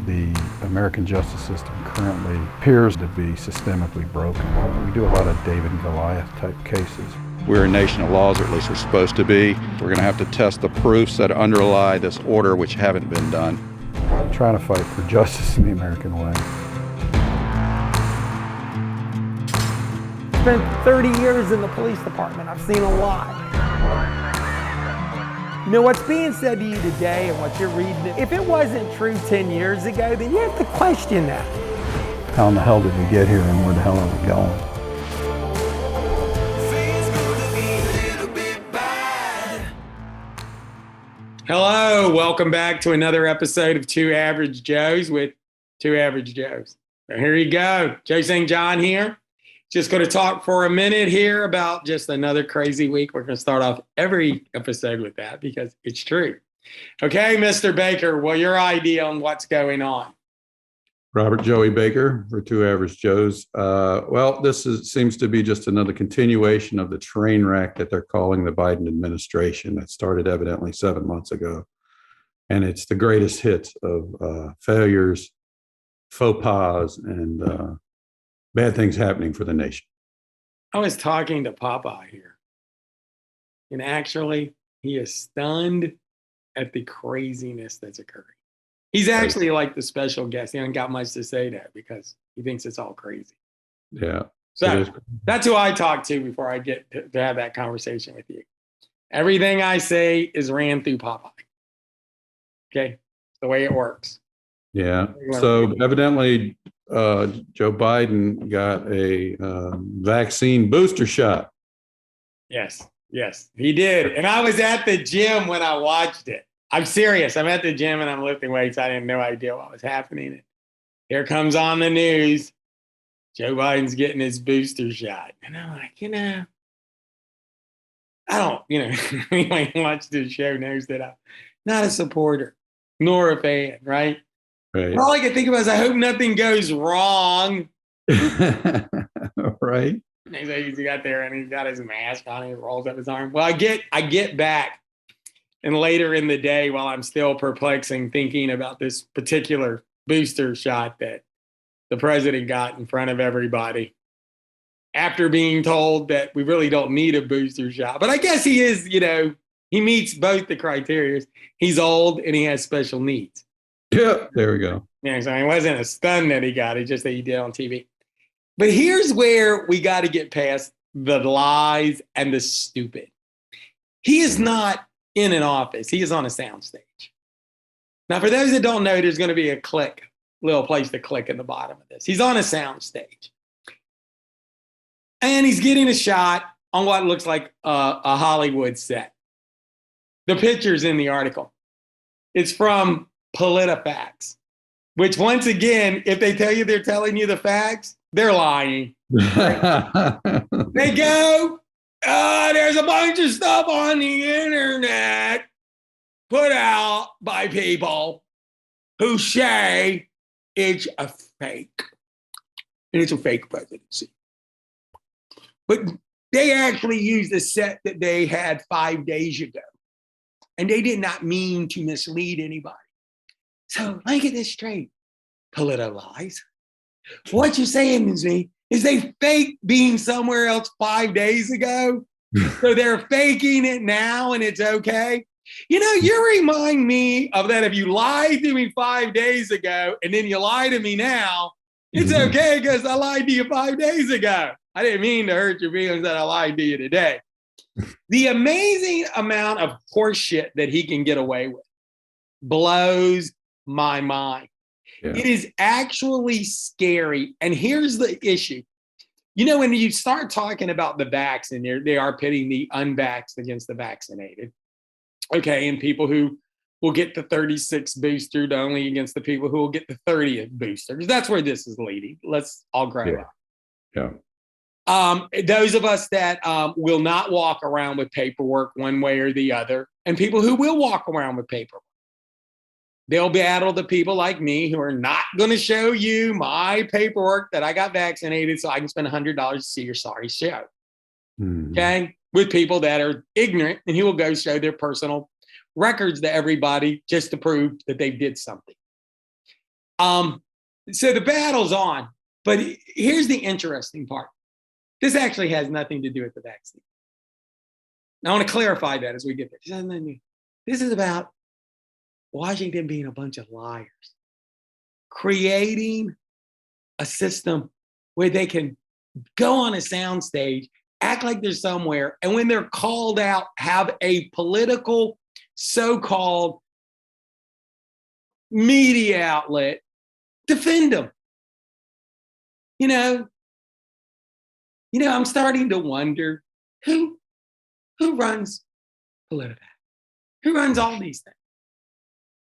The American justice system currently appears to be systemically broken. We do a lot of David and Goliath type cases. We're a nation of laws, or at least we're supposed to be. We're going to have to test the proofs that underlie this order, which haven't been done. I'm trying to fight for justice in the American way. Spent 30 years in the police department. I've seen a lot. You know, what's being said to you today and what you're reading, if it wasn't true 10 years ago, then you have to question that. How in the hell did we get here and where the hell are we going? Hello, welcome back to another episode of Two Average Joes with Two Average Joes. So here you go. Joe St. John here. Just going to talk for a minute here about just another crazy week. We're going to start off every episode with that because it's true. Okay, Mr. Baker, well, your idea on what's going on. Robert Joey Baker for Two Average Joes. Seems to be just another continuation of the train wreck that they're calling the Biden administration that started evidently 7 months ago. And it's the greatest hits of failures, faux pas, and bad things happening for the nation. I was talking to Popeye here, and actually, he is stunned at the craziness that's occurring. He's actually like the special guest. He hasn't got much to say there because he thinks it's all crazy. Yeah. So that's who I talk to before I get to have that conversation with you. Everything I say is ran through Popeye. Okay? It's the way it works. Yeah. So evidently, Joe Biden got a vaccine booster shot. Yes, he did. And I was at the gym when I watched it. I'm serious. I'm at the gym and I'm lifting weights. I had no idea what was happening. Here comes on the news. Joe Biden's getting his booster shot. And I'm like, I don't, anyone who watches this show knows that I'm not a supporter nor a fan, right? Right. All I can think about is I hope nothing goes wrong. Right. He got there and he's got his mask on and he rolls up his arm. Well, I get back. And later in the day, while I'm still perplexing, thinking about this particular booster shot that the president got in front of everybody, after being told that we really don't need a booster shot. But I guess he is, he meets both the criteria. He's old and he has special needs. Yeah, there we go. Yeah, so it wasn't a stun that he got, it's just that he did on TV. But here's where we got to get past the lies and the stupid. He is not in an office. He is on a soundstage. Now, for those that don't know, there's going to be a little place to click in the bottom of this. He's on a soundstage. And he's getting a shot on what looks like a Hollywood set. The picture's in the article. It's from PolitiFacts, which once again, if they tell you they're telling you the facts, they're lying. They go, there's a bunch of stuff on the internet put out by people who say it's a fake. And it's a fake presidency. But they actually used a set that they had 5 days ago. And they did not mean to mislead anybody. So let me get this straight. Polito lies. What you're saying to me is they faked being somewhere else 5 days ago. So they're faking it now and it's okay. You remind me of that if you lied to me 5 days ago and then you lie to me now, it's okay because I lied to you 5 days ago. I didn't mean to hurt your feelings that I lied to you today. The amazing amount of horseshit that he can get away with blows my mind. Yeah. It is actually scary. And here's the issue. When you start talking about the vax and they are pitting the unvaxxed against the vaccinated. Okay, and people who will get the 36th booster only against the people who will get the 30th booster. Because that's where this is leading. Let's all grow up. Yeah. Those of us that will not walk around with paperwork one way or the other, and people who will walk around with paperwork. They'll battle the people like me who are not going to show you my paperwork that I got vaccinated so I can spend $100 to see your sorry show. Okay? With people that are ignorant and who will go show their personal records to everybody just to prove that they did something. So the battle's on. But here's the interesting part. This actually has nothing to do with the vaccine. Now, I want to clarify that as we get there. This is about Washington being a bunch of liars, creating a system where they can go on a soundstage, act like they're somewhere, and when they're called out, have a political so-called media outlet defend them. I'm starting to wonder who runs PolitiFact? Who runs all these things?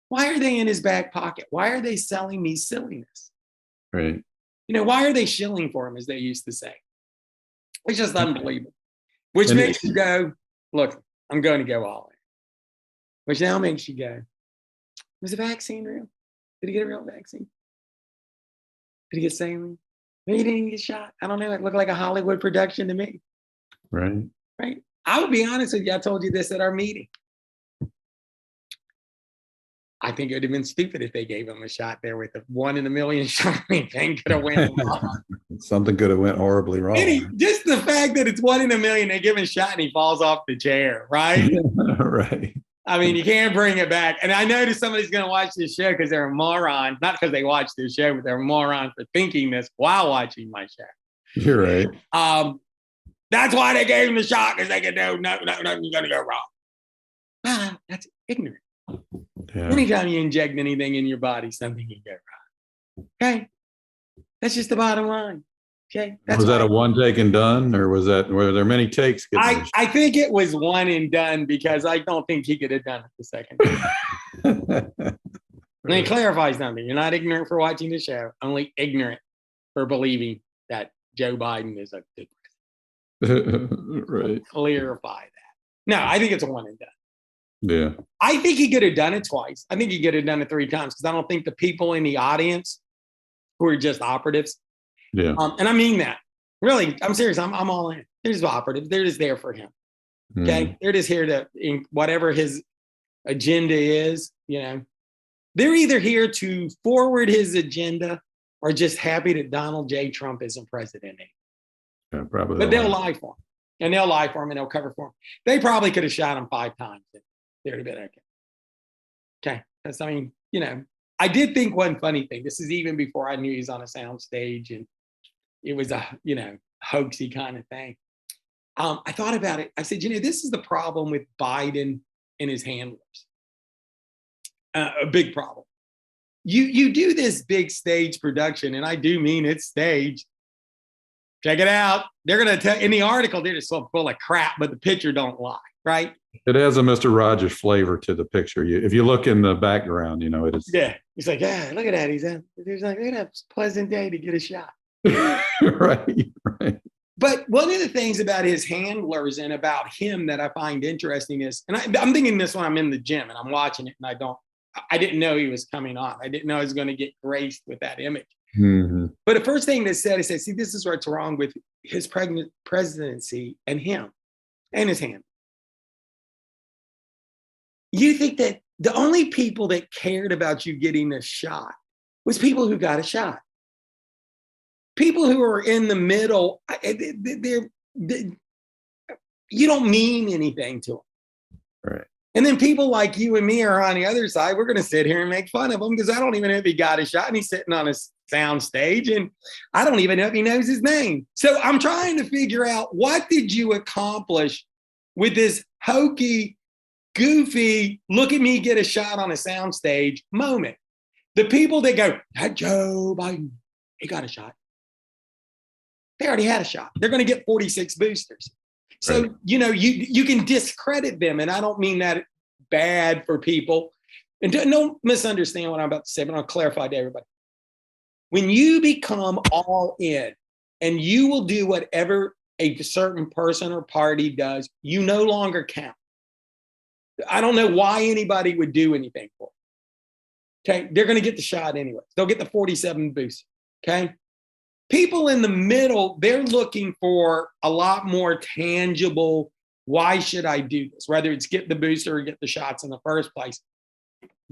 Why are they in his back pocket? Why are they selling me silliness? Right. Why are they shilling for him, as they used to say? It's just unbelievable. Which And makes you go, look, I'm going to go all in. Which now makes you go, was the vaccine real? Did he get a real vaccine? Did he get saline? Maybe he didn't even get shot. I don't know. It looked like a Hollywood production to me. Right. Right. I would be honest with you. I told you this at our meeting. I think it would have been stupid if they gave him a shot there with the 1 in a million shot. Thing could have went wrong. Something could have went horribly wrong. Just the fact that it's 1 in a million, they give him a shot and he falls off the chair, right? Right. I mean, you can't bring it back. And I know that somebody's going to watch this show because they're a moron, not because they watch this show, but they're a moron for thinking this while watching my show. You're right. That's why they gave him the shot, because they could know nothing's going to go wrong. That's ignorant. Yeah. Anytime you inject anything in your body, something can go wrong. Okay? That's just the bottom line. Okay? Was that a one take and done, or were there many takes? I think it was one and done, because I don't think he could have done it the second time. Let me clarify something. You're not ignorant for watching the show, only ignorant for believing that Joe Biden is a good person. Right. Clarify that. No, I think it's a one and done. Yeah. I think he could have done it twice. I think he could have done it 3 times, because I don't think the people in the audience who are just operatives. Yeah. And I mean that. Really, I'm serious. I'm all in. They're just operatives. They're just there for him. Okay. They're just here to, in whatever his agenda is, they're either here to forward his agenda or just happy that Donald J. Trump isn't president anymore. Yeah, probably. But they'll lie for him. And they'll lie for him and they'll cover for him. They probably could have shot him 5 times. They'd have been okay. Okay. Because, I did think one funny thing. This is even before I knew he was on a sound stage and it was a, hoaxy kind of thing. I thought about it. I said, this is the problem with Biden and his handlers. A big problem. You do this big stage production, and I do mean it's staged. Check it out. They're going to tell in the article, they're just so full of crap, but the picture don't lie, right? It has a Mr. Rogers flavor to the picture. If you look in the background, it is. Yeah. He's like, yeah, look at that. He's like, look at that pleasant day to get a shot. Right. But one of the things about his handlers and about him that I find interesting is, and I'm thinking this when I'm in the gym and I'm watching it, and I didn't know he was coming on. I didn't know I was going to get graced with that image. Mm-hmm. But the first thing they said, see, this is what's wrong with his presidency and him and his hand. You think that the only people that cared about you getting a shot was people who got a shot. People who are in the middle, you don't mean anything to them. Right. And then people like you and me are on the other side. We're going to sit here and make fun of him because I don't even know if he got a shot and he's sitting on a sound stage and I don't even know if he knows his name. So I'm trying to figure out, what did you accomplish with this hokey, goofy, look at me get a shot on a sound stage moment? The people that go, that Joe Biden, he got a shot. They already had a shot. They're going to get 46 boosters. So, right. You can discredit them. And I don't mean that bad for people. And don't misunderstand what I'm about to say, but I'll clarify to everybody. When you become all in and you will do whatever a certain person or party does, you no longer count. I don't know why anybody would do anything for it. Okay. They're going to get the shot anyway. They'll get the 47 boosters. Okay. People in the middle, they're looking for a lot more tangible, why should I do this? Whether it's get the booster or get the shots in the first place.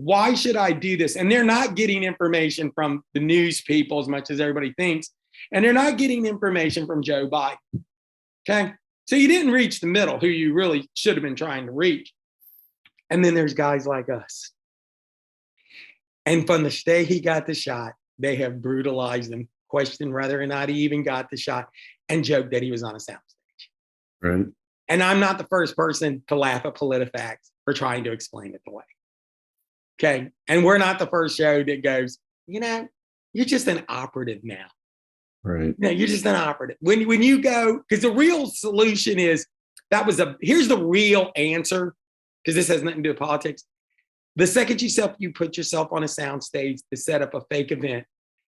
why should I do this? And they're not getting information from the news people as much as everybody thinks. And they're not getting information from Joe Biden. Okay. So you didn't reach the middle, who you really should have been trying to reach. And then there's guys like us. And from the day he got the shot, they have brutalized him, questioned whether or not he even got the shot, and joked that he was on a soundstage. Right. And I'm not the first person to laugh at PolitiFacts for trying to explain it away. Okay. And we're not the first show that goes, you're just an operative now. Right. No, you're just an operative. When you go, because the real solution is here's the real answer, because this has nothing to do with politics. The second you put yourself on a soundstage to set up a fake event,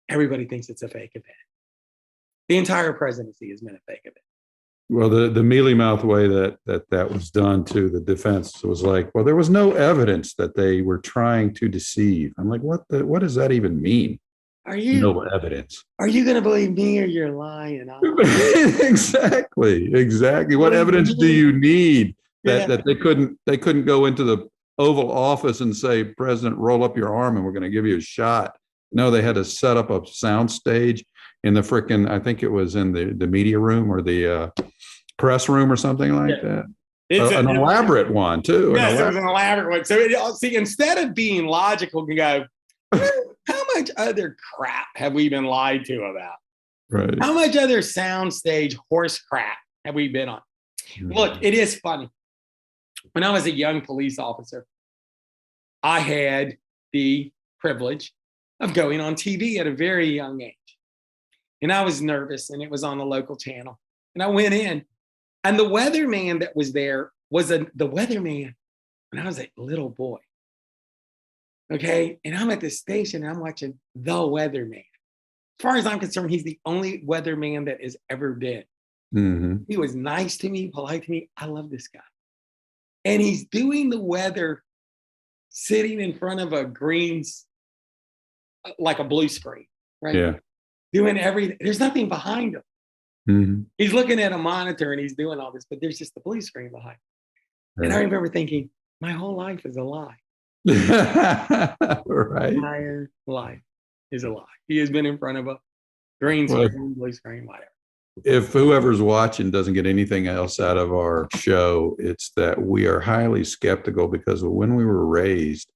everybody thinks it's a fake event. The entire presidency has been a fake event. Well, the mealy mouth way that was done to the defense was like, well, there was no evidence that they were trying to deceive. I'm like, what does that even mean? No evidence? Are you going to believe me or you're lying? Exactly. What evidence do you need that they couldn't go into the Oval Office and say, President, roll up your arm and we're going to give you a shot? No, they had to set up a sound stage in the I think it was in the media room or the press room or something like that. It's an elaborate one too. Yes, it was an elaborate one. So see, instead of being logical, we can go, how much other crap have we been lied to about? Right. How much other soundstage horse crap have we been on? Mm-hmm. Look, it is funny. When I was a young police officer, I had the privilege of going on TV at a very young age. And I was nervous, and it was on the local channel. And I went in, and the weatherman that was there was the weatherman when I was a little boy. Okay. And I'm at the station, and I'm watching the weatherman. As far as I'm concerned, he's the only weatherman that has ever been. Mm-hmm. He was nice to me, polite to me. I love this guy. And he's doing the weather sitting in front of a greens, like a blue screen, right? Yeah. Doing everything. There's nothing behind him. Mm-hmm. He's looking at a monitor and he's doing all this, but there's just the blue screen behind him. Right. And I remember thinking, my whole life is a lie. Right. My entire life is a lie. He has been in front of a green screen, blue screen, whatever. If whoever's watching doesn't get anything else out of our show, it's that we are highly skeptical, because when we were raised,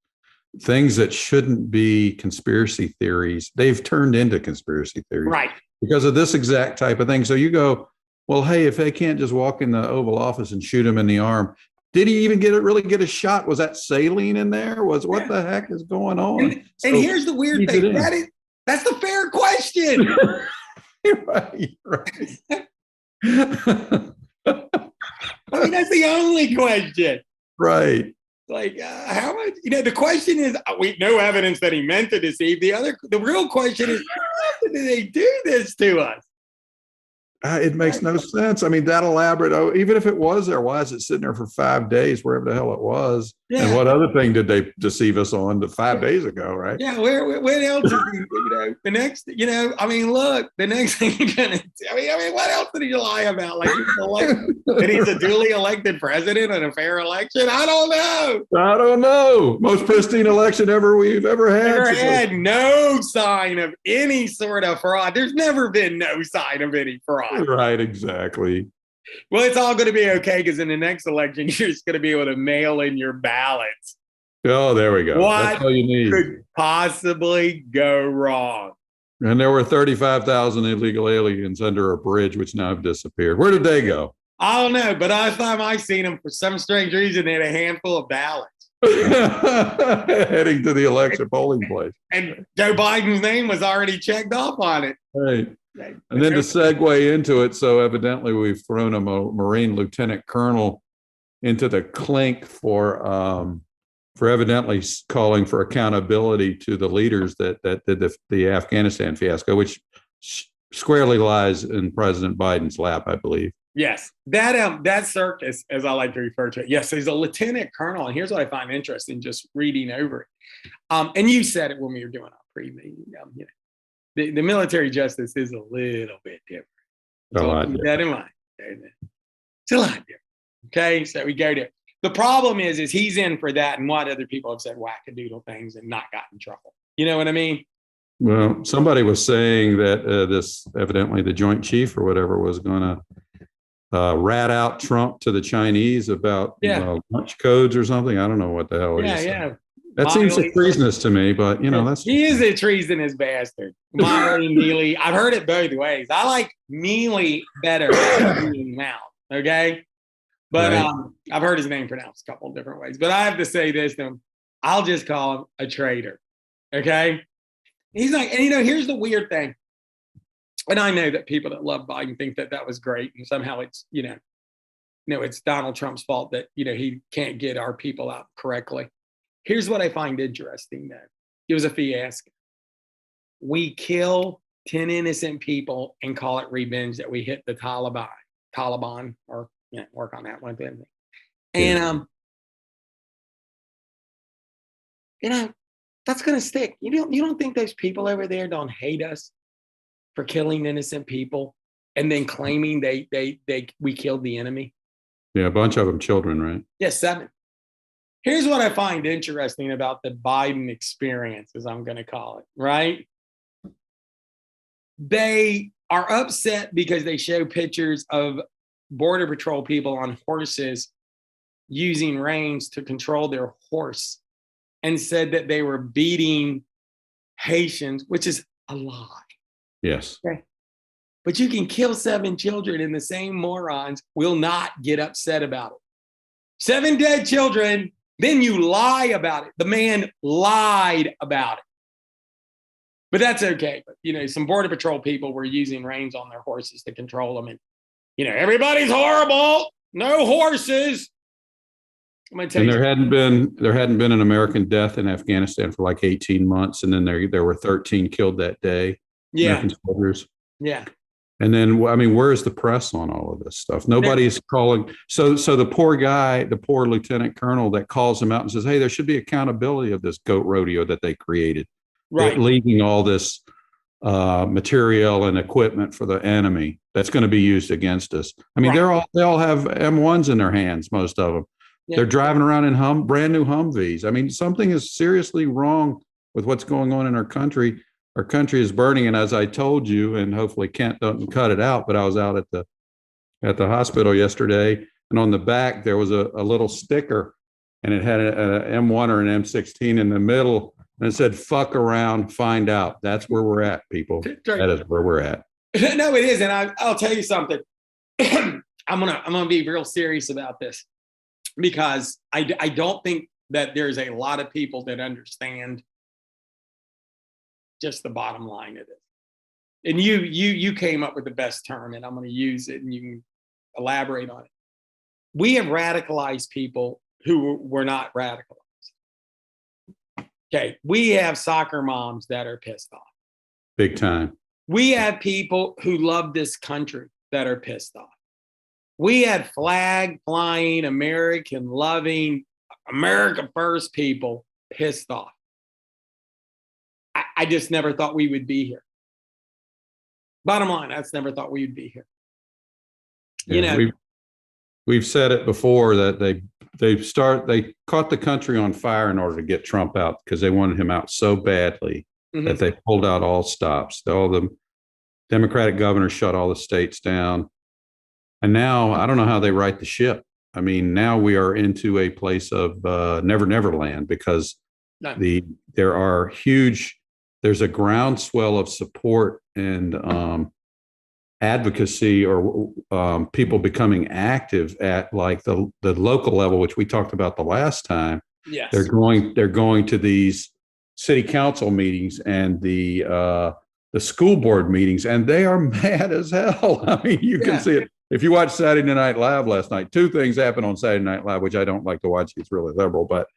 things that shouldn't be conspiracy theories, they've turned into conspiracy theories. Right. Because of this exact type of thing. So you go, well, hey, if they can't just walk in the Oval Office and shoot him in the arm, did he even really get a shot? Was that saline in there? What the heck is going on? And here's the weird thing. That's the fair question. Right. I mean, that's the only question. Right. Like, how much, the question is, no evidence that he meant to deceive. The real question is, how did they do this to us? It makes no sense. I mean, that elaborate, even if it was there, why is it sitting there for 5 days, wherever the hell it was? Yeah. And what other thing did they deceive us on 5 days ago, right? Yeah, where else is he, the next, I mean, look, the next thing you're going to, I mean, what else did he lie about? Like, that he's a duly elected president in a fair election? I don't know. Most pristine election we've ever had. Never had no sign of any sort of fraud. There's never been no sign of any fraud. Right, exactly. Well, it's all going to be okay, because in the next election, you're just going to be able to mail in your ballots. Oh, there we go. That's all you need. Could possibly go wrong? And there were 35,000 illegal aliens under a bridge, which now have disappeared. Where did they go? I don't know, but last time I seen them, for some strange reason, they had a handful of ballots. Heading to the election polling place. And Joe Biden's name was already checked off on it. Right. And then to segue into it, so evidently we've thrown a Marine lieutenant colonel into the clink for evidently calling for accountability to the leaders that did the Afghanistan fiasco, which squarely lies in President Biden's lap, I believe. Yes, that circus, as I like to refer to it. Yes, he's a lieutenant colonel, and here's what I find interesting, just reading over it. And you said it when we were doing our pre-meeting. The military justice is a little bit different. So keep that in mind. It's a lot different. Okay, so we go there. The problem is he's in for that, and what other people have said wackadoodle things and not gotten in trouble. You know what I mean? Well, somebody was saying that this evidently the Joint Chief or whatever was going to rat out Trump to the Chinese about lunch codes or something. I don't know what the hell he said. Yeah. That seems treasonous to me, but he is a treasonous bastard. Miley Neely. I've heard it both ways. I like Mealy better than Mount. Okay. But right. I've heard his name pronounced a couple of different ways. But I have to say this to him. I'll just call him a traitor. Okay. He's like, and here's the weird thing. And I know that people that love Biden think that that was great. And somehow it's, it's Donald Trump's fault that, he can't get our people out correctly. Here's what I find interesting, though. It was a fiasco. We kill 10 innocent people and call it revenge that we hit the Taliban, or work on that one thing. And that's gonna stick. You don't think those people over there don't hate us for killing innocent people and then claiming we killed the enemy? Yeah, a bunch of them children, right? Yes, 7. Here's what I find interesting about the Biden experience, as I'm going to call it, right? They are upset because they show pictures of Border Patrol people on horses using reins to control their horse and said that they were beating Haitians, which is a lie. Yes. Okay. But you can kill 7 children and the same morons will not get upset about it. 7 dead children. Then you lie about it. The man lied about it. But that's okay. But, some Border Patrol people were using reins on their horses to control them. And, everybody's horrible. No horses. I'm going to tell you. And there hadn't been an American death in Afghanistan for like 18 months. And then there were 13 killed that day. Yeah. American soldiers. Yeah. And then, where's the press on all of this stuff? Nobody's calling. So the poor guy, the poor lieutenant colonel that calls him out and says, hey, there should be accountability of this goat rodeo that they created. Right. Leaving all this material and equipment for the enemy that's going to be used against us. They all have M1s in their hands, most of them. Yeah. They're driving around in brand new Humvees. Something is seriously wrong with what's going on in our country. Our country is burning, and as I told you, and hopefully Kent doesn't cut it out, but I was out at the hospital yesterday, and on the back there was a little sticker, and it had an M1 or an M16 in the middle, and it said "Fuck around, find out." That's where we're at, people. That is where we're at. No, it is, and I'll tell you something. I'm gonna be real serious about this because I don't think that there's a lot of people that understand just the bottom line of it. And you came up with the best term, and I'm going to use it, and you can elaborate on it. We have radicalized people who were not radicalized. Okay, we have soccer moms that are pissed off. Big time. We have people who love this country that are pissed off. We had flag flying, American loving, America first people pissed off. I just never thought we would be here. Bottom line, I just never thought we would be here. We've said it before that they caught the country on fire in order to get Trump out because they wanted him out so badly that they pulled out all stops. All the Democratic governors shut all the states down. And now I don't know how they right the ship. Now we are into a place of never land because there's a groundswell of support and advocacy or people becoming active at like the local level, which we talked about the last time. Yes. They're going to these city council meetings and the school board meetings, and they are mad as hell. You can see it. If you watched Saturday Night Live last night, 2 things happened on Saturday Night Live, which I don't like to watch. It's really liberal, but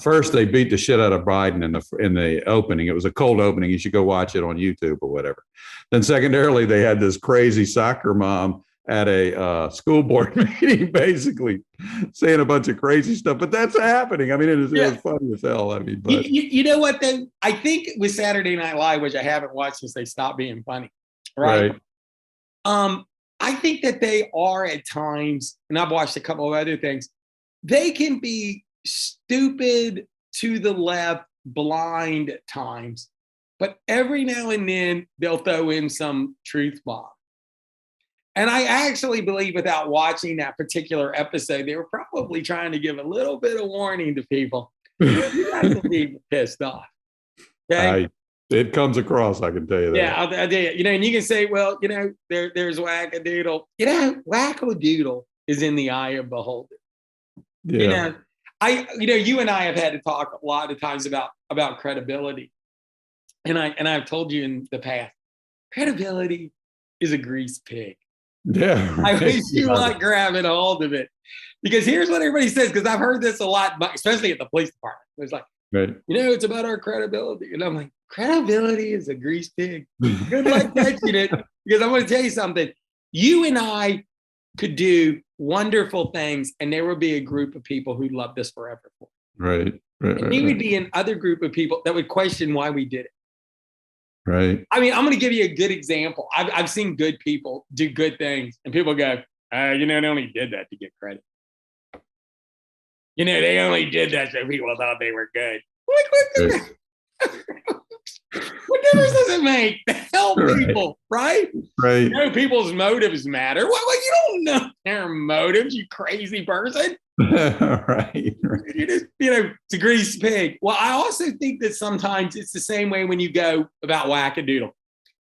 first, they beat the shit out of Biden in the opening. It was a cold opening. You should go watch it on YouTube or whatever. Then secondarily, they had this crazy soccer mom at a school board meeting, basically saying a bunch of crazy stuff. But that's happening. It was funny as hell. But you know what? Though I think with Saturday Night Live, which I haven't watched since they stopped being funny, right? I think that they are at times, and I've watched a couple of other things. they can be stupid to the left, blind at times, but every now and then they'll throw in some truth bomb. And I actually believe, without watching that particular episode, they were probably trying to give a little bit of warning to people. You got to be pissed off. Okay? It comes across, I can tell you that. Yeah, I'll tell you. You know, and you can say, well, you know, there's wackadoodle. You know, wackadoodle is in the eye of beholder. Yeah. You know, you and I have had to talk a lot of times about credibility. And I've told you in the past, credibility is a grease pig. Yeah. I wish you like grabbing a hold of it. Because here's what everybody says, because I've heard this a lot, especially at the police department. It's like, right. You know, it's about our credibility. And I'm like, credibility is a grease pig. Good luck catching it. Because I'm going to tell you something. You and I could do wonderful things, and there would be a group of people who love this forever. Right. And you would be another group of people that would question why we did it. Right. I mean, I'm going to give you a good example. I've seen good people do good things, and people go, you know, they only did that to get credit. You know, they only did that so people thought they were good. What difference does it make to help people, right? Right. You know, people's motives matter. Well, you don't know their motives, you crazy person. Right. You just, you know, it's a grease pig. Well, I also think that sometimes it's the same way when you go about wackadoodle.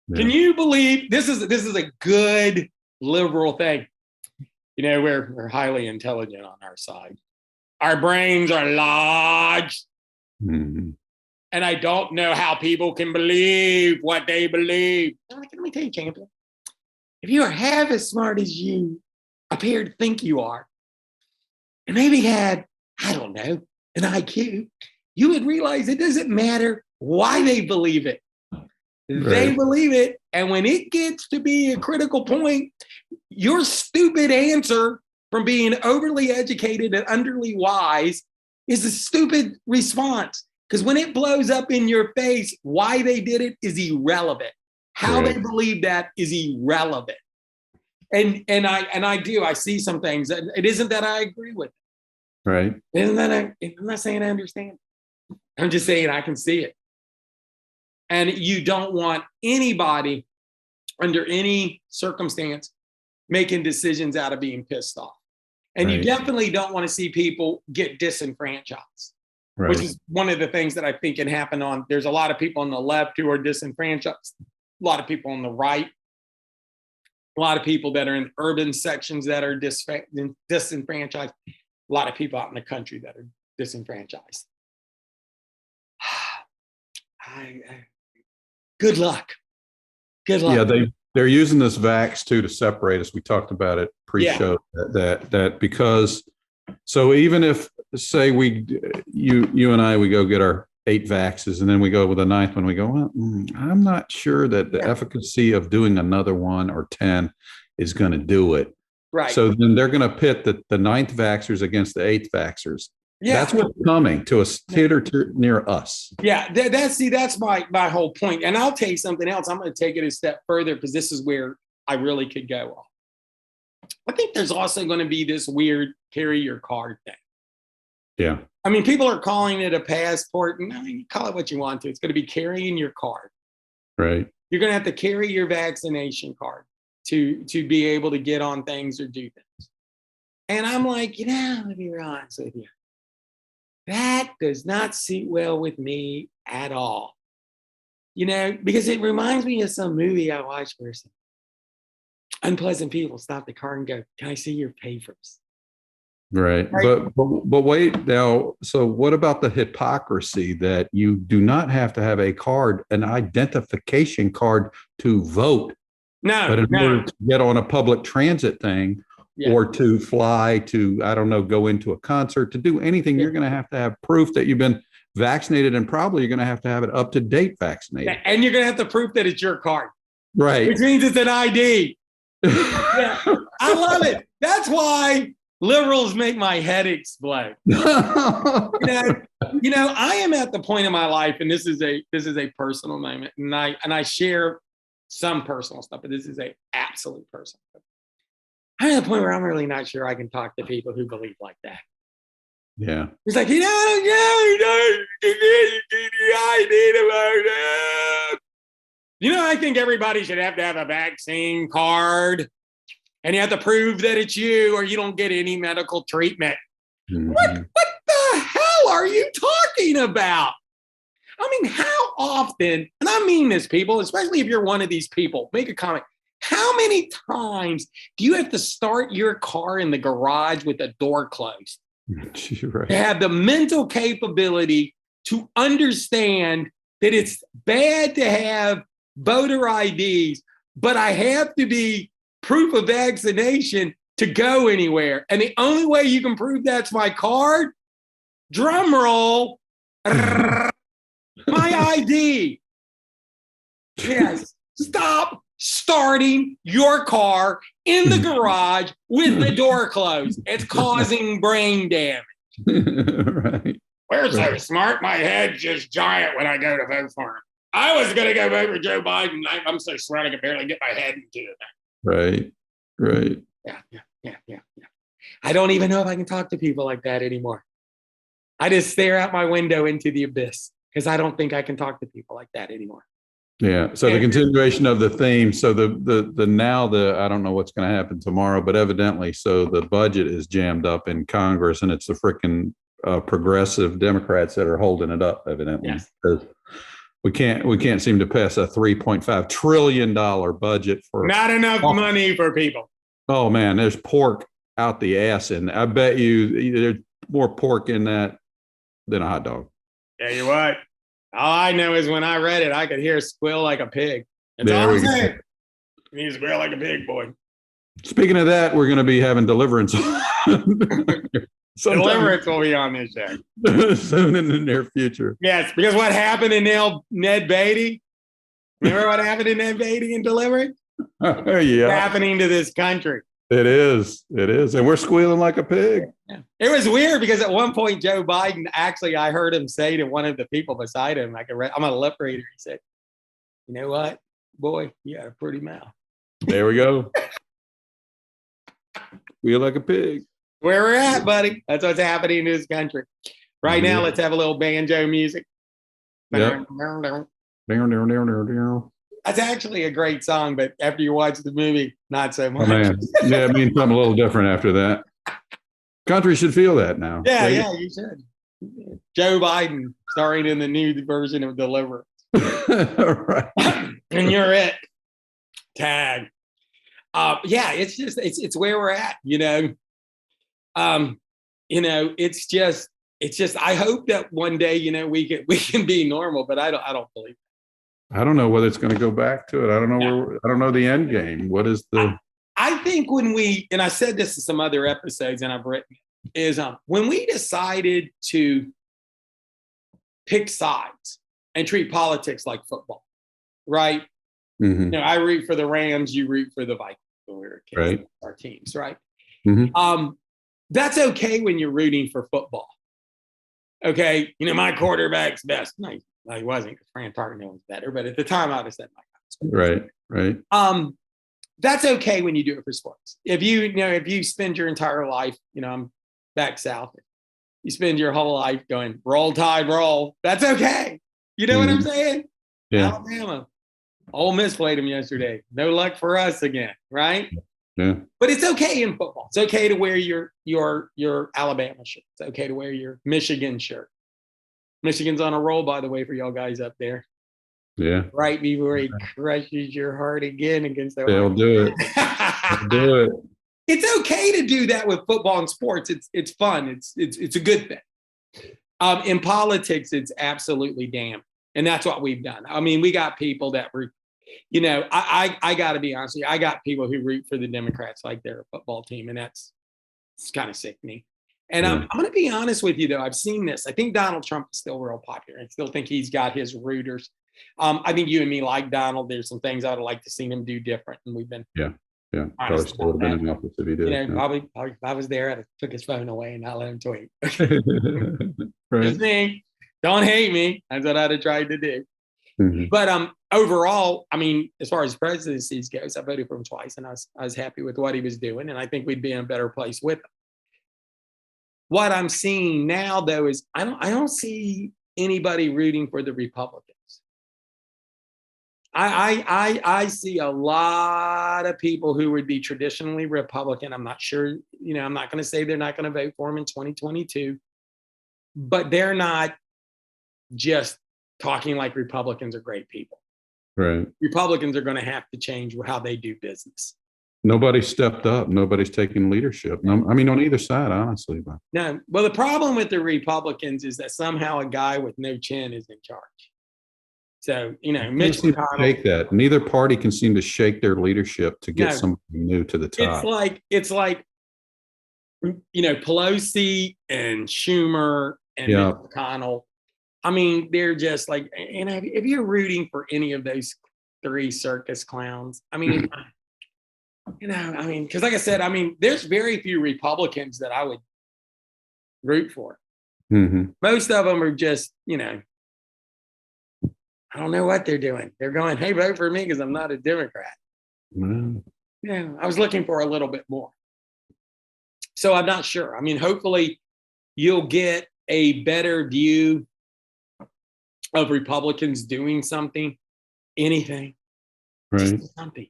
Yeah. Can you believe this is a good liberal thing? You know, we're highly intelligent on our side. Our brains are large. Mm-hmm. And I don't know how people can believe what they believe. Let me tell you, champion. If you are half as smart as you appear to think you are, and maybe had, I don't know, an IQ, you would realize it doesn't matter why they believe it. Right. They believe it. And when it gets to be a critical point, your stupid answer from being overly educated and underly wise is a stupid response. Because when it blows up in your face, why they did it is irrelevant. How they believe that is irrelevant. And I see some things that it isn't that I agree with. Right. I'm not saying I understand. I'm just saying I can see it. And you don't want anybody under any circumstance making decisions out of being pissed off. And you definitely don't want to see people get disenfranchised. Right. Which is one of the things that I think can happen there's a lot of people on the left who are disenfranchised, a lot of people on the right, a lot of people that are in urban sections that are disenfranchised, a lot of people out in the country that are disenfranchised. Good luck. Good luck. Yeah, they're using this vax too to separate us. We talked about it pre-show that because so even if say you and I, we go get our 8 vaxes and then we go with a 9th one, we go, well, I'm not sure that the efficacy of doing another one or 10 is going to do it. Right. So then they're going to pit the 9th vaxxers against the 8th vaxxers. Yeah. That's what's coming to a theater near us. Yeah. That's my whole point. And I'll tell you something else. I'm going to take it a step further because this is where I really could go off. I think there's also going to be this weird carry your card thing. Yeah. I mean, people are calling it a passport. And I mean, you call it what you want to. It's going to be carrying your card. Right. You're going to have to carry your vaccination card to be able to get on things or do things. And I'm like, let me be honest with you. That does not sit well with me at all. Because it reminds me of some movie I watched where some unpleasant people stop the car and go, "Can I see your papers?" Right. But wait now. So what about the hypocrisy that you do not have to have a card, an identification card to vote? No. But in order to get on a public transit thing or to fly to, I don't know, go into a concert, to do anything, you're going to have proof that you've been vaccinated, and probably you're going to have it up to date vaccinated. And you're going to have to prove that it's your card. Right. Which means it's an ID. I love it. That's why liberals make my head explode. I am at the point in my life, and this is a personal moment, and I share some personal stuff, but this is a absolute personal stuff. I'm at the point where I'm really not sure I can talk to people who believe like that. Yeah. He's like, I think everybody should have to have a vaccine card, and you have to prove that it's you, or you don't get any medical treatment. Mhm. What the hell are you talking about? I mean, how often, and I mean this, people, especially if you're one of these people, make a comment. How many times do you have to start your car in the garage with the door closed? You're right. To have the mental capability to understand that it's bad to have voter IDs, but I have to be proof of vaccination to go anywhere. And the only way you can prove that's my card, drum roll, my ID. Yes, stop starting your car in the garage with the door closed. It's causing brain damage. Right. We're so smart. My head's just giant when I go to vote for him. I was going to go vote for Joe Biden. I'm so smart I can barely get my head into it. Right. Right. Yeah. I don't even know if I can talk to people like that anymore. I just stare out my window into the abyss because I don't think I can talk to people like that anymore. Yeah. So the continuation of the theme. So the I don't know what's going to happen tomorrow, but evidently, so the budget is jammed up in Congress, and it's the freaking progressive Democrats that are holding it up, evidently. Yes. Because we can't seem to pass a $3.5 trillion budget for Not enough money for people. Oh man, there's pork out the ass, and I bet you there's more pork in that than a hot dog. Tell you what, all I know is when I read it, I could hear squeal like a pig. That's There all I'm we go. saying. You need to squeal like a pig, boy. Speaking of that, we're going to be having Deliverance. Deliverance will be on this show soon in the near future. Yes, because what happened in Ned Beatty? Remember what happened in Ned Beatty in Deliverance? Yeah, It's happening to this country. it is, and we're squealing like a pig. Yeah. It was weird because at one point Joe Biden, actually, I heard him say to one of the people beside him, I'm a lip reader. He said, "You know what, boy, you got a pretty mouth." There we go. Squeal like a pig. Where we're at, buddy. That's what's happening in this country. Right now, let's have a little banjo music. Yep. That's actually a great song, but after you watch the movie, not so much. Oh, man. Yeah, it means something a little different after that. Country should feel that now. Yeah, you should. Joe Biden starring in the new version of Deliverance. Right. And you're it. Tag. Yeah, it's where we're at, it's just I hope that one day, we can be normal, but I don't believe it. I don't know whether it's going to go back to it. I don't know I don't know the end game. What is the I think and I said this in some other episodes and I've written it, is when we decided to pick sides and treat politics like football, right? Mm-hmm. I root for the Rams, you root for the Vikings when we were kids, right? Our teams, right? Mm-hmm. That's okay when you're rooting for football. Okay, my quarterback's best. No, he wasn't, because Fran Tarkenton was better, but at the time I would have said my God. Right. That's okay when you do it for sports. If you spend your entire life, I'm back south, you spend your whole life going roll tide roll, that's okay. You know what I'm saying? Yeah. Alabama, Ole Miss played them yesterday. No luck for us again, right? Yeah. But it's okay in football. It's okay to wear your Alabama shirt. It's okay to wear your Michigan shirt. Michigan's on a roll, by the way, for y'all guys up there. Yeah. Right before he crushes your heart again against the They'll do it. They'll do it. It's okay to do that with football and sports. It's fun. It's a good thing. In politics, it's absolutely damn. And that's what we've done. I mean, we got people that were, I got to be honest with you. I got people who root for the Democrats like they're a football team, and it's kind of sickening. And I'm going to be honest with you, though. I've seen this. I think Donald Trump is still real popular. I still think he's got his rooters. I think you and me like Donald. There's some things I would like to see him do different, and we've been Probably still would have been in office if he did. Probably if I was there, I'd have took his phone away and not let him tweet. Right. Just me. Don't hate me. That's what I'd have tried to do. Mm-hmm. But overall, I mean, as far as presidencies goes, I voted for him twice, and I was happy with what he was doing, and I think we'd be in a better place with him. What I'm seeing now, though, is I don't see anybody rooting for the Republicans. I see a lot of people who would be traditionally Republican. I'm not sure, I'm not going to say they're not going to vote for him in 2022, but they're not just talking like Republicans are great people. Right. Republicans are going to have to change how they do business. Nobody stepped up. Nobody's taking leadership. No, I mean, on either side, honestly. But No, well, the problem with the Republicans is that somehow a guy with no chin is in charge. So, Mitch McConnell. Shake that. Neither party can seem to shake their leadership to get somebody new to the top. It's like Pelosi and Schumer and Mitch McConnell. I mean, they're just like, if you're rooting for any of those three circus clowns, I mean, because like I said, there's very few Republicans that I would root for. Mm-hmm. Most of them are just, I don't know what they're doing. They're going, hey, vote for me because I'm not a Democrat. Mm. Yeah, I was looking for a little bit more. So I'm not sure. Hopefully you'll get a better view of Republicans doing something, anything, right? Just something,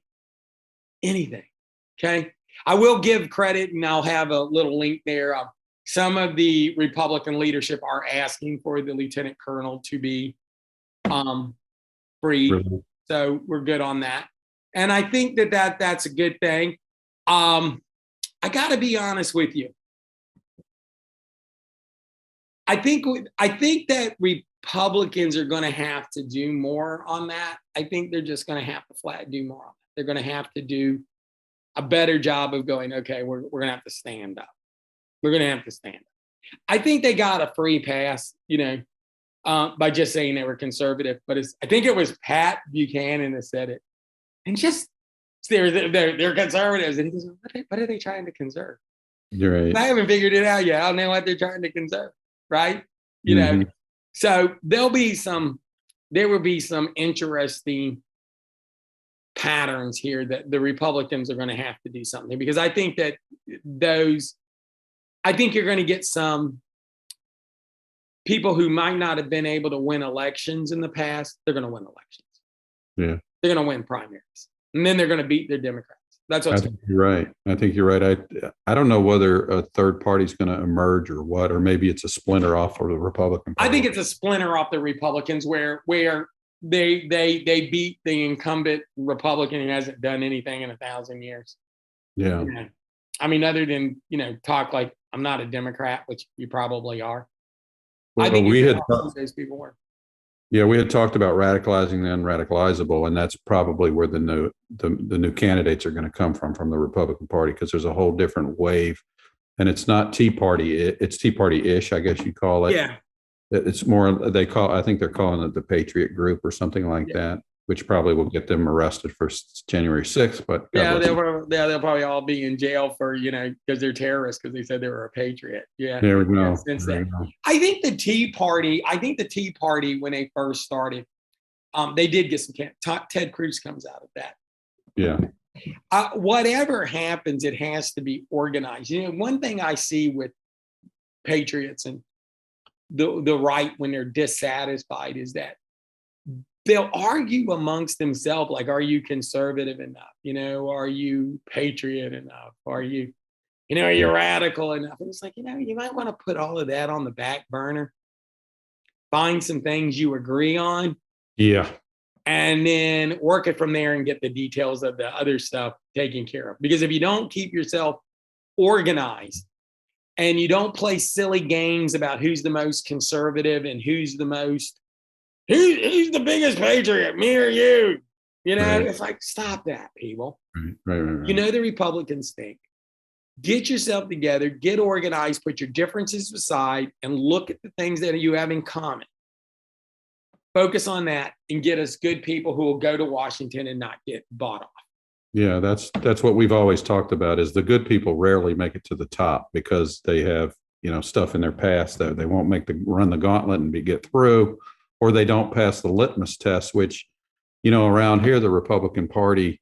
anything. Okay. I will give credit, and I'll have a little link there. Some of the Republican leadership are asking for the lieutenant colonel to be free. Really? So we're good on that. And I think that's a good thing. I got to be honest with you. I think that Republicans are going to have to do more on that. I think they're just going to have to flat do more on that. They're going to have to do a better job of going, okay, we're going to have to stand up. We're going to have to stand up. I think they got a free pass, by just saying they were conservative. But I think it was Pat Buchanan that said it. And just, they're conservatives. And he goes, what are they trying to conserve? You're right. I haven't figured it out yet. I don't know what they're trying to conserve, right? So there will be some interesting patterns here that the Republicans are going to have to do something, because I think that you're going to get some people who might not have been able to win elections in the past. They're going to win elections. Yeah. They're going to win primaries, and then they're going to beat their Democrats. That's what I think you're right. I don't know whether a third party is going to emerge or what, or maybe it's a splinter off of the Republican Party. I think it's a splinter off the Republicans where they beat the incumbent Republican who hasn't done anything in 1,000 years. Yeah. Other than, talk like I'm not a Democrat, which you probably are. Well, I think we had those people were. Yeah, we had talked about radicalizing the unradicalizable, and that's probably where the new candidates are going to come from the Republican Party, because there's a whole different wave, and it's not Tea Party, it's Tea Party-ish, I guess you call it. Yeah. It's more, I think they're calling it the Patriot Group or something like that, which probably will get them arrested for January 6th. But they'll probably all be in jail for, because they're terrorists, because they said they were a patriot. Yeah. There we go. I think the Tea Party, when they first started, they did get some, Ted Cruz comes out of that. Yeah. Whatever happens, it has to be organized. One thing I see with patriots and the right when they're dissatisfied is that they'll argue amongst themselves, like, are you conservative enough? Are you patriot enough? Are you, are you radical enough? And it's like, you might want to put all of that on the back burner, find some things you agree on. Yeah. And then work it from there and get the details of the other stuff taken care of. Because if you don't keep yourself organized and you don't play silly games about who's the most conservative and who's the biggest patriot, me or you, right. It's like, stop that, people. Right. The Republicans think, get yourself together, get organized, put your differences aside, and look at the things that you have in common. Focus on that and get us good people who will go to Washington and not get bought off. Yeah, that's what we've always talked about, is the good people rarely make it to the top because they have, stuff in their past that they won't run the gauntlet and get through, or they don't pass the litmus test, which, around here, the Republican Party,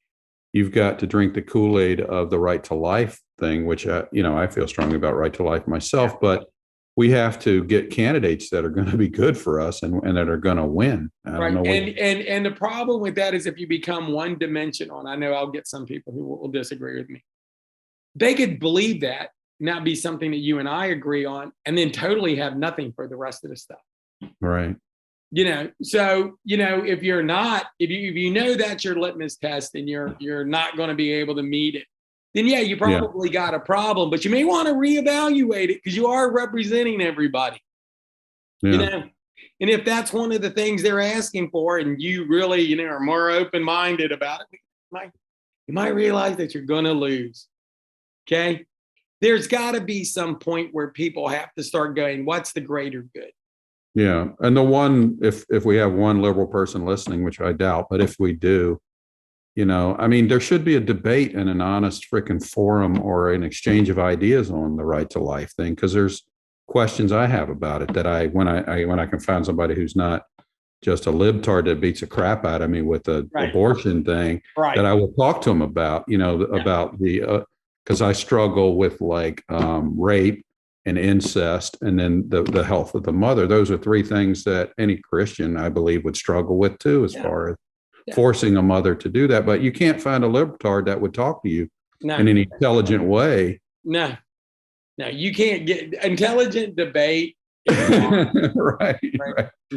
you've got to drink the Kool-Aid of the right to life thing, which I feel strongly about right to life myself, but we have to get candidates that are going to be good for us and that are going to win. I don't know. And the problem with that is if you become one dimensional, and I know I'll get some people who will disagree with me. They could believe that, not be something that you and I agree on, and then totally have nothing for the rest of the stuff. Right. So, if you're not, if you know that's your litmus test and you're not going to be able to meet it, then yeah, you probably got a problem, but you may want to reevaluate it because you are representing everybody. Yeah. And if that's one of the things they're asking for, and you really, are more open-minded about it, you might realize that you're going to lose. Okay. There's got to be some point where people have to start going, what's the greater good? Yeah. And the one, if we have one liberal person listening, which I doubt, but if we do, there should be a debate and an honest freaking forum or an exchange of ideas on the right to life thing. Cause there's questions I have about it that when I can find somebody who's not just a libtard that beats the crap out of me with the abortion thing, that I will talk to them about, about the, cause I struggle with rape and incest, and then the health of the mother. Those are three things that any Christian, I believe, would struggle with too, as far as forcing a mother to do that. But you can't find a libtard that would talk to you in an intelligent way. No, you can't get intelligent debate. Right.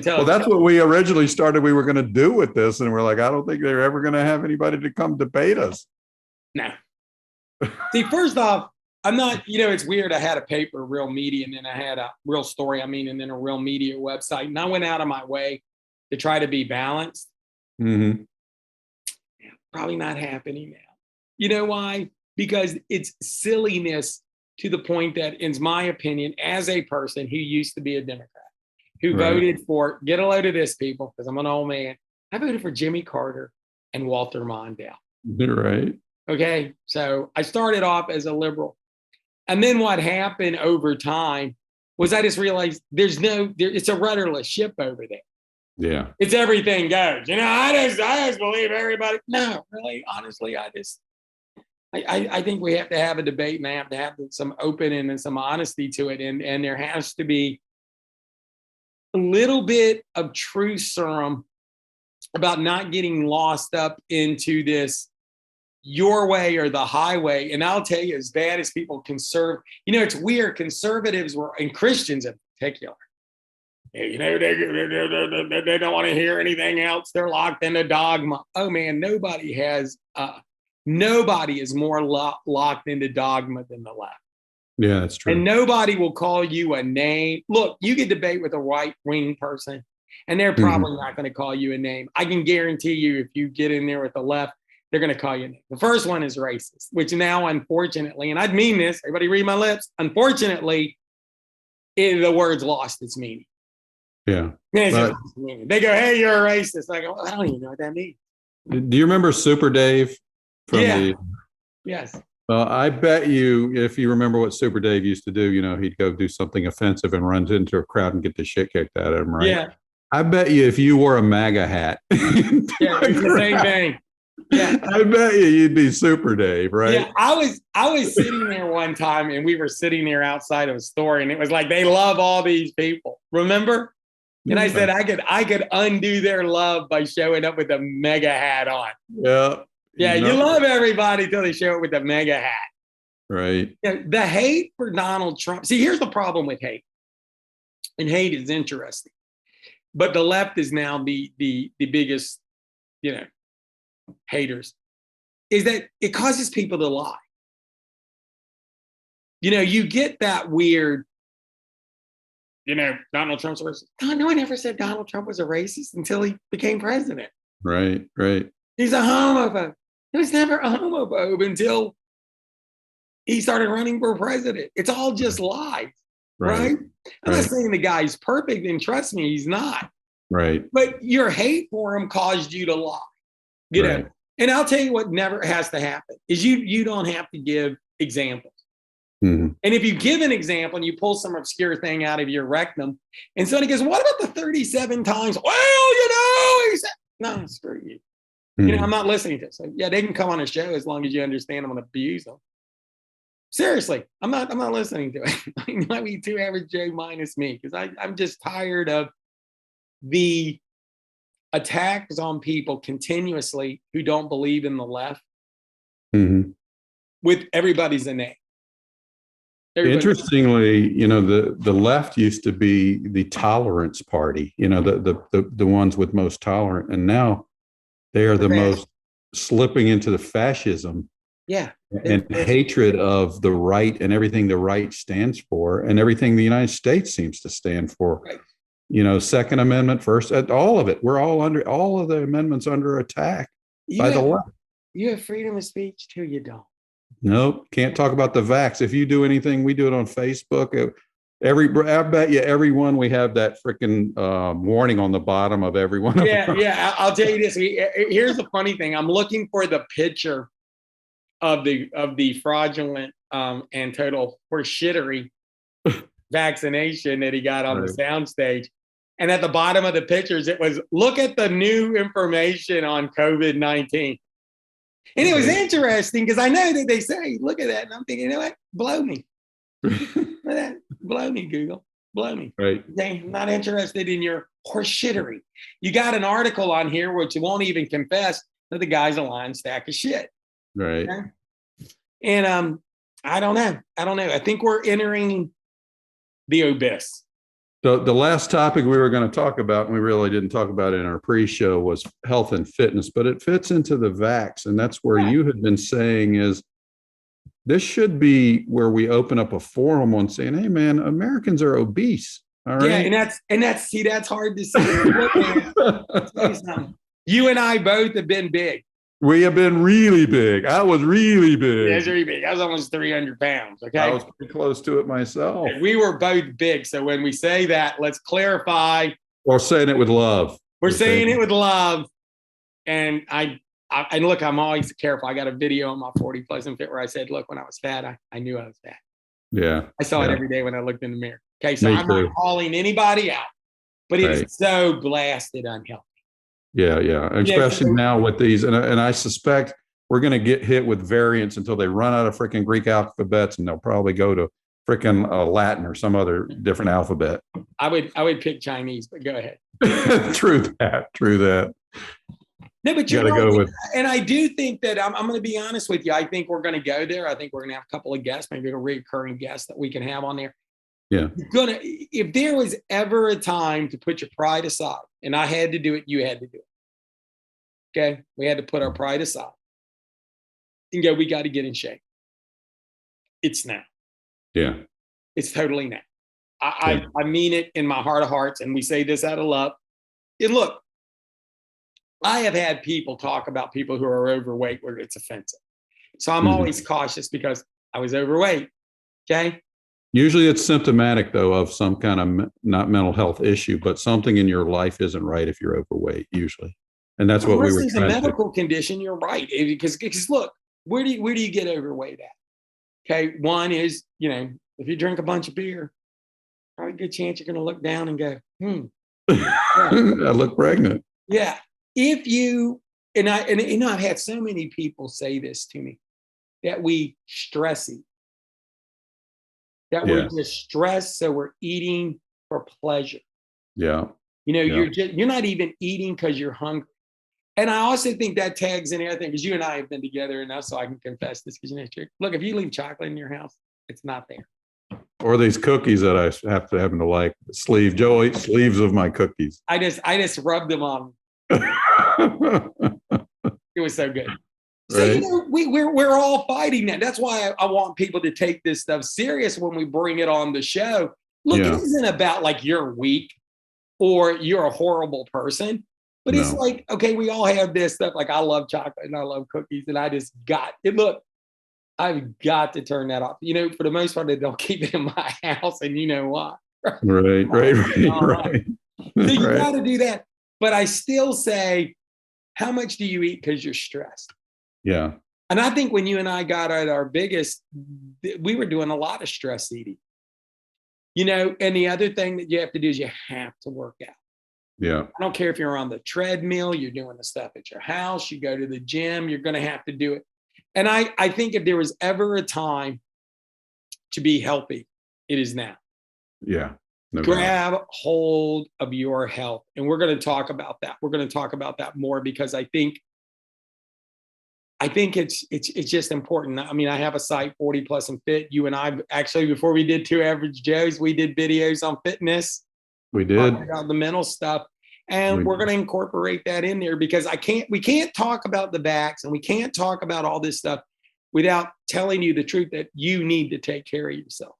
Well, that's what we originally started. We were going to do with this, and we're like, I don't think they're ever going to have anybody to come debate us. No. See, first off, I'm not, it's weird. I had a paper, Real Media, and then I had a Real Story, and then a Real Media website. And I went out of my way to try to be balanced. Mm-hmm. Yeah, probably not happening now. You know why? Because it's silliness to the point that, in my opinion, as a person who used to be a Democrat, who voted for, get a load of this, people, because I'm an old man, I voted for Jimmy Carter and Walter Mondale. Right. Okay. So I started off as a liberal. And then what happened over time was I just realized it's a rudderless ship over there. Yeah. It's everything goes. I just believe everybody. No, really, honestly, I think we have to have a debate, and I have to have some openness and some honesty to it. And there has to be a little bit of truth serum about not getting lost up into this your way or the highway. And I'll tell you, as bad as people it's weird. Conservatives and Christians in particular, they don't want to hear anything else. They're locked into dogma. Oh man, nobody is more locked into dogma than the left. Yeah, that's true. And nobody will call you a name. Look, you can debate with a right-wing person, and they're probably not going to call you a name. I can guarantee you, if you get in there with the left, they're going to call you a name. The first one is racist, which now, unfortunately, and I'd mean this, everybody read my lips, unfortunately, the word's lost its meaning. Yeah. They go, hey, you're a racist. I go, I don't even know what that means. Do you remember Super Dave? Yes. Well, I bet you, if you remember what Super Dave used to do, he'd go do something offensive and runs into a crowd and get the shit kicked out of him, right? Yeah. I bet you if you wore a MAGA hat. Yeah, it's the same thing. Yeah. I bet you'd be Super Dave, right? Yeah, I was sitting there one time, and we were sitting there outside of a store, and it was like, they love all these people. Remember? And I said, I could undo their love by showing up with a mega hat on. Yeah. Yeah, you love everybody till they show up with a mega hat. Right. The hate for Donald Trump. See, here's the problem with hate. And hate is interesting. But the left is now the biggest, haters, is that it causes people to lie. You get that weird, Donald Trump's a racist. No one ever said Donald Trump was a racist until he became president. Right. He's a homophobe. He was never a homophobe until he started running for president. It's all just lies, right? I'm not saying the guy's perfect, and trust me, he's not. Right. But your hate for him caused you to lie. And I'll tell you what never has to happen is you don't have to give examples. Mm-hmm. And if you give an example and you pull some obscure thing out of your rectum, and somebody goes, what about the 37 times? Well, he said, no, screw you. Mm-hmm. I'm not listening to it. So yeah, they can come on a show as long as you understand I'm going to abuse them. Seriously, I'm not listening to it. It might be Two Average Joe minus me, because I'm just tired of the attacks on people continuously who don't believe in the left. Mm-hmm. With everybody's a name. Interestingly, the left used to be the tolerance party, the ones with most tolerant, and now they are the most slipping into the fascism. Yeah. And hatred of the right and everything the right stands for and everything the United States seems to stand for. Right. Second Amendment, First, all of it. We're all of the amendments under attack by the left. You have freedom of speech too, you don't. Nope, can't talk about the vax. If you do anything, we do it on Facebook. I bet you everyone we have that freaking warning on the bottom of every one of them. Yeah. I'll tell you this. Here's the funny thing. I'm looking for the picture of the fraudulent and total horseshittery vaccination that he got on the soundstage. And at the bottom of the pictures, it was, look at the new information on COVID-19. And it was interesting because I know that they say, look at that. And I'm thinking, you know what? Blow me. Blow me, Google. Blow me. Right. I'm not interested in your horseshittery. You got an article on here which won't even confess that the guy's a lying stack of shit. Right. Okay? And I don't know. I think we're entering the abyss. The last topic we were going to talk about, and we really didn't talk about it in our pre-show, was health and fitness, but it fits into the vax. And that's where you had been saying is this should be where we open up a forum on saying, hey man, Americans are obese. All right. Yeah. And that's hard to say. You and I both have been big. We have been really big. I was really big. Yeah, really big. I was almost 300 pounds. Okay. I was pretty close to it myself. We were both big. So when we say that, let's clarify. Or saying it with love. We're saying it with love. And I look, I'm always careful. I got a video on my 40 Plus and Fit where I said, look, when I was fat, I knew I was fat. Yeah. I saw it every day when I looked in the mirror. Okay. So I'm not calling anybody out, but it is so blasted unhealthy. Yeah. Especially now with these, and I suspect we're going to get hit with variants until they run out of freaking Greek alphabets, and they'll probably go to freaking Latin or some other different alphabet. I would pick Chinese, but go ahead. True that. No, but you're go with. And I do think that I'm going to be honest with you. I think we're going to go there. I think we're going to have a couple of guests, maybe a recurring guest that we can have on there. Yeah. If there was ever a time to put your pride aside, and I had to do it, you had to do it. Okay. We had to put our pride aside and go, we got to get in shape. It's now. Yeah. It's totally now. I mean it in my heart of hearts. And we say this out of love. And look, I have had people talk about people who are overweight where it's offensive. So I'm always cautious because I was overweight. Okay. Usually it's symptomatic, though, of some kind of not mental health issue, but something in your life isn't right if you're overweight, usually. And that's what we were trying to do. It's a medical condition, you're right. Because look, where do you get overweight at? Okay, one is, if you drink a bunch of beer, probably a good chance you're going to look down and go, I look pregnant. Yeah. If you, I've had so many people say this to me, that we stress eat. That we're just stressed, so we're eating for pleasure. Yeah. You're not even eating because you're hungry. And I also think that tags in everything, because you and I have been together enough so I can confess this. Because look, if you leave chocolate in your house, it's not there. Or these cookies that I happen to like. Joe eats sleeves of my cookies. I just rubbed them on. It was so good. Right. So we're all fighting that. That's why I want people to take this stuff serious when we bring it on the show. Look, it isn't about like you're weak or you're a horrible person, but it's like, okay, we all have this stuff. Like I love chocolate and I love cookies, and I just got it. Look, I've got to turn that off. For the most part, they don't keep it in my house, and you know why. Right. So you got to do that. But I still say, how much do you eat because you're stressed? Yeah. And I think when you and I got at our biggest, we were doing a lot of stress eating. And the other thing that you have to do is you have to work out. Yeah. I don't care if you're on the treadmill, you're doing the stuff at your house, you go to the gym, you're going to have to do it. And I think if there was ever a time to be healthy, it is now. Yeah. No doubt. Grab hold of your health. And we're going to talk about that. We're going to talk about that more because I think it's just important. I mean, I have a site, 40 Plus and Fit. You and I actually, before we did Two Average Joes, we did videos on fitness. We did. About the mental stuff. And we're going to incorporate that in there because we can't talk about the vax and we can't talk about all this stuff without telling you the truth that you need to take care of yourself.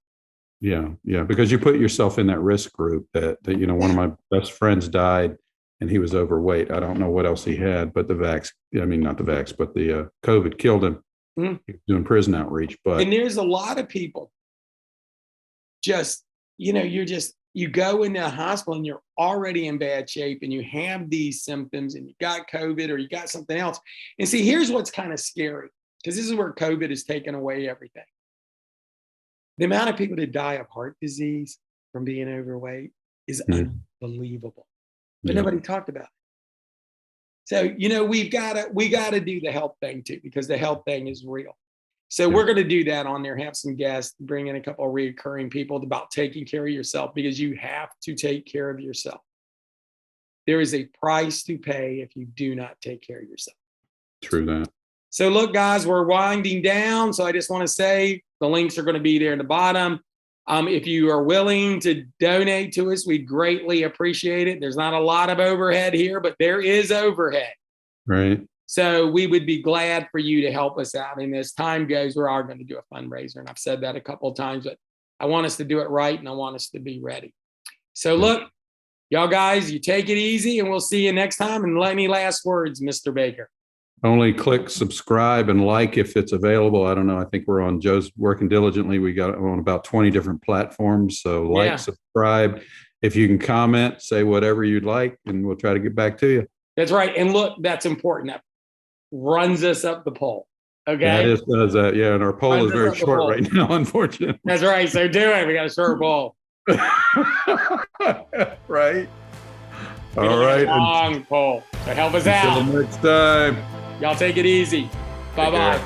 Yeah. Yeah. Because you put yourself in that risk group that one of my best friends died and he was overweight. I don't know what else he had, but not the vax, but the COVID killed him. Mm-hmm. He was doing prison outreach. And there's a lot of people just, you go into the hospital and you're already in bad shape and you have these symptoms and you got COVID or you got something else. And see, here's what's kind of scary because this is where COVID has taken away everything. The amount of people that die of heart disease from being overweight is unbelievable, but nobody talked about it. So, we got to do the health thing too, because the health thing is real. So we're going to do that on there, have some guests, bring in a couple of recurring people about taking care of yourself because you have to take care of yourself. There is a price to pay if you do not take care of yourself. True that. So look, guys, we're winding down. So I just want to say the links are going to be there in the bottom. If you are willing to donate to us, we'd greatly appreciate it. There's not a lot of overhead here, but there is overhead. Right. So we would be glad for you to help us out. And as time goes, we are going to do a fundraiser. And I've said that a couple of times, but I want us to do it right and I want us to be ready. So look, y'all guys, you take it easy and we'll see you next time. And any last words, Mr. Baker? Only click subscribe and like if it's available. I don't know. I think we're on Joe's Working Diligently. We got on about 20 different platforms. So subscribe. If you can comment, say whatever you'd like, and we'll try to get back to you. That's right. And look, that's important. That runs us up the poll. Okay. That does that. Yeah. And our poll is very short right now, unfortunately. That's right. So do it. We got a short poll. Right. All right. Long poll. So help us out. Until next time. Y'all take it easy. Bye-bye.